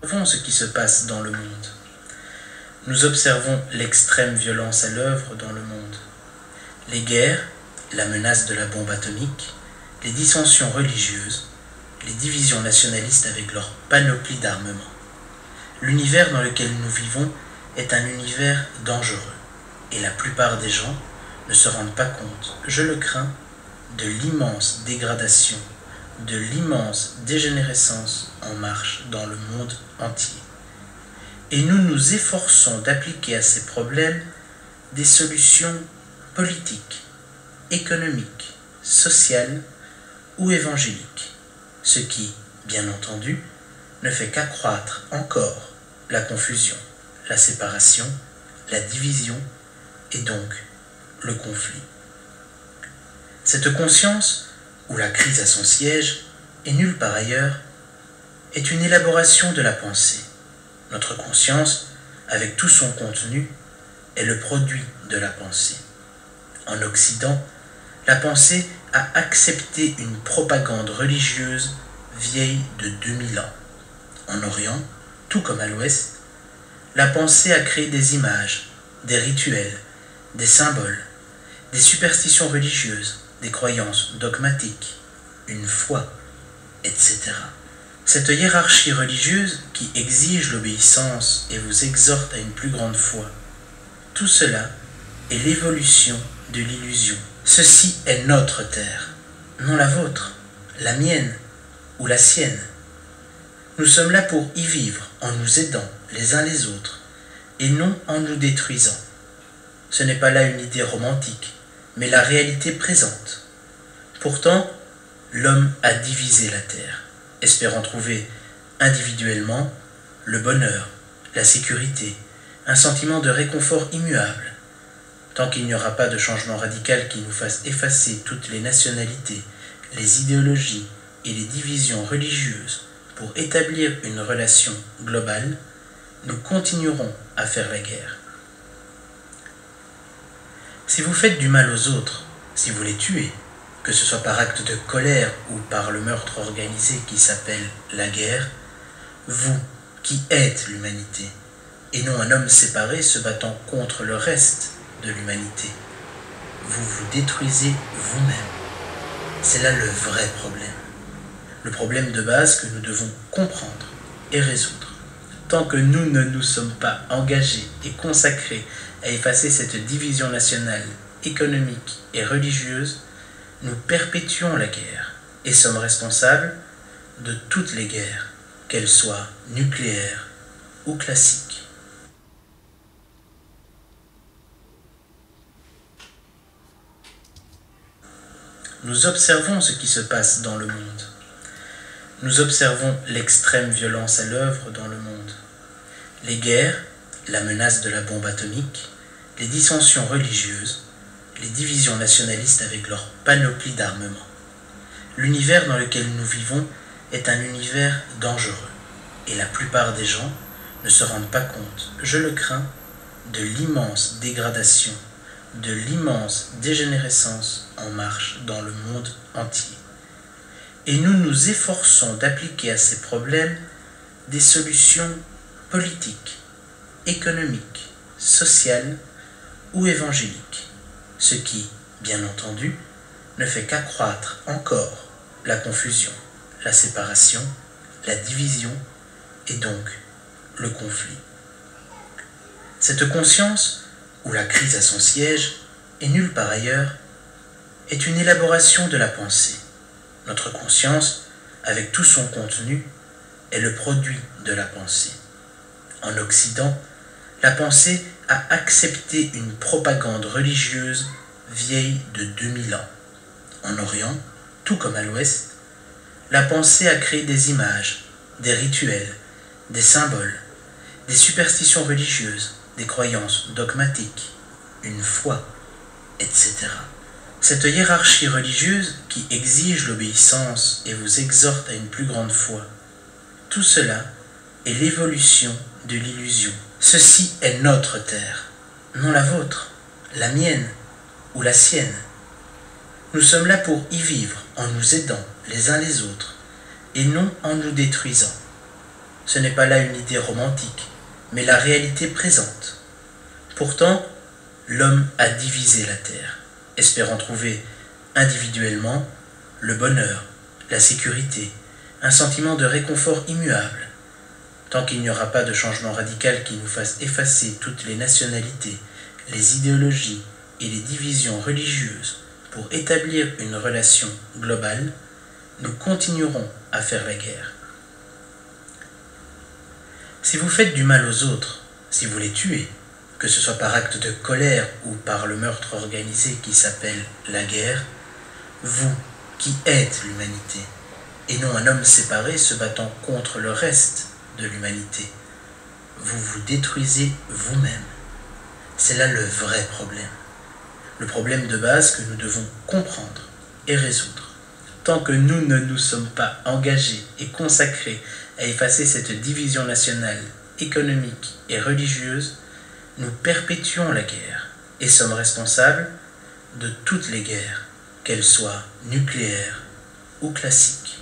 observons ce qui se passe dans le monde. Nous observons l'extrême violence à l'œuvre dans le monde. Les guerres, la menace de la bombe atomique, les dissensions religieuses, les divisions nationalistes avec leur panoplie d'armements. L'univers dans lequel nous vivons est un univers dangereux, et la plupart des gens ne se rendent pas compte, je le crains, de l'immense dégradation, de l'immense dégénérescence en marche dans le monde entier. Et nous nous efforçons d'appliquer à ces problèmes des solutions politiques, économiques, sociales ou évangéliques, ce qui, bien entendu, ne fait qu'accroître encore la confusion, la séparation, la division et donc le conflit. Cette conscience, où la crise a son siège, et nulle part ailleurs, est une élaboration de la pensée. Notre conscience, avec tout son contenu, est le produit de la pensée. En Occident, la pensée a accepté une propagande religieuse vieille de 2000 ans. En Orient, tout comme à l'Ouest, la pensée a créé des images, des rituels, des symboles, des superstitions religieuses, des croyances dogmatiques, une foi, etc. Cette hiérarchie religieuse qui exige l'obéissance et vous exhorte à une plus grande foi, tout cela est l'évolution de l'illusion. Ceci est notre terre, non la vôtre, la mienne ou la sienne. Nous sommes là pour y vivre en nous aidant les uns les autres et non en nous détruisant. Ce n'est pas là une idée romantique, mais la réalité présente. Pourtant, l'homme a divisé la terre, espérant trouver individuellement le bonheur, la sécurité, un sentiment de réconfort immuable. Tant qu'il n'y aura pas de changement radical qui nous fasse effacer toutes les nationalités, les idéologies et les divisions religieuses pour établir une relation globale, nous continuerons à faire la guerre. Si vous faites du mal aux autres, si vous les tuez, que ce soit par acte de colère ou par le meurtre organisé qui s'appelle la guerre, vous qui êtes l'humanité, et non un homme séparé se battant contre le reste de l'humanité, vous vous détruisez vous-même. C'est là le vrai problème. Le problème de base que nous devons comprendre et résoudre. Tant que nous ne nous sommes pas engagés et consacrés à effacer cette division nationale, économique et religieuse, nous perpétuons la guerre et sommes responsables de toutes les guerres, qu'elles soient nucléaires ou classiques. Nous observons ce qui se passe dans le monde. Nous observons l'extrême violence à l'œuvre dans le monde. Les guerres, la menace de la bombe atomique, les dissensions religieuses, les divisions nationalistes avec leur panoplie d'armements. L'univers dans lequel nous vivons est un univers dangereux, et la plupart des gens ne se rendent pas compte, je le crains, de l'immense dégradation, de l'immense dégénérescence en marche dans le monde entier. Et nous nous efforçons d'appliquer à ces problèmes des solutions politiques, économiques, sociales ou évangéliques, ce qui, bien entendu, ne fait qu'accroître encore la confusion, la séparation, la division et donc le conflit. Cette conscience, où la crise a son siège, et nulle part ailleurs, est une élaboration de la pensée. Notre conscience, avec tout son contenu, est le produit de la pensée. En Occident, la pensée a accepté une propagande religieuse vieille de 2000 ans. En Orient, tout comme à l'Ouest, la pensée a créé des images, des rituels, des symboles, des superstitions religieuses, des croyances dogmatiques, une foi, etc. Cette hiérarchie religieuse qui exige l'obéissance et vous exhorte à une plus grande foi, tout cela est l'évolution de l'illusion. Ceci est notre terre, non la vôtre, la mienne ou la sienne. Nous sommes là pour y vivre en nous aidant les uns les autres et non en nous détruisant. Ce n'est pas là une idée romantique, mais la réalité présente. Pourtant, l'homme a divisé la terre, espérant trouver individuellement le bonheur, la sécurité, un sentiment de réconfort immuable. Tant qu'il n'y aura pas de changement radical qui nous fasse effacer toutes les nationalités, les idéologies et les divisions religieuses pour établir une relation globale, nous continuerons à faire la guerre. Si vous faites du mal aux autres, si vous les tuez, que ce soit par acte de colère ou par le meurtre organisé qui s'appelle la guerre, vous qui êtes l'humanité, et non un homme séparé se battant contre le reste de l'humanité, vous vous détruisez vous-même. C'est là le vrai problème. Le problème de base que nous devons comprendre et résoudre. Tant que nous ne nous sommes pas engagés et consacrés à effacer cette division nationale, économique et religieuse, nous perpétuons la guerre et sommes responsables de toutes les guerres, qu'elles soient nucléaires ou classiques.